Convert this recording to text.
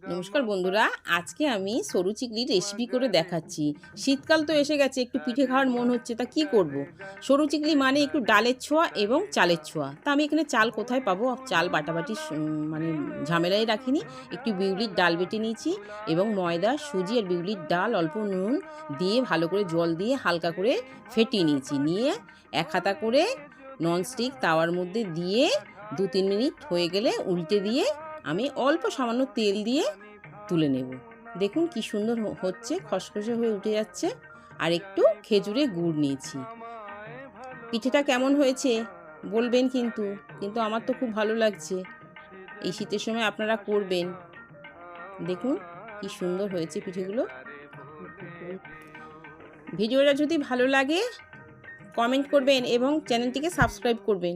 নমস্কার বন্ধুরা, আজকে আমি সরু চিকলির রেসিপি করে দেখাচ্ছি। শীতকাল তো এসে গেছে, একটু পিঠে খাওয়ার মন হচ্ছে, তা কি করব। সরু চিকলি মানে একটু ডালের ছোঁয়া এবং চালের ছোঁয়া। তা আমি এখানে চাল কোথায় পাবো, চাল বাটাবাটি মানে ঝামেলাই রাখিনি। একটু বিউলির ডাল বেটে নিয়েছি এবং ময়দা, সুজি আর বিউলির ডাল, অল্প নুন দিয়ে ভালো করে জল দিয়ে হালকা করে ফেটিয়ে নিয়েছি। নিয়ে এক হাতা করে ননস্টিক তাওয়ার মধ্যে দিয়ে 2-3 মিনিট হয়ে গেলে উল্টে দিয়ে আমি অল্প সামান্য তেল দিয়ে তুলে নেব। দেখুন কি সুন্দর হচ্ছে, খসখসে হয়ে উঠে যাচ্ছে। আর একটু খেজুরে গুড় নিয়েছি। পিঠেটা কেমন হয়েছে বলবেন কিন্তু, কিন্তু আমার তো খুব ভালো লাগছে। এই শীতের সময় আপনারা করবেন। দেখুন কি সুন্দর হয়েছে পিঠেগুলো। ভিডিওটা যদি ভালো লাগে কমেন্ট করবেন এবং চ্যানেলটিকে সাবস্ক্রাইব করবেন।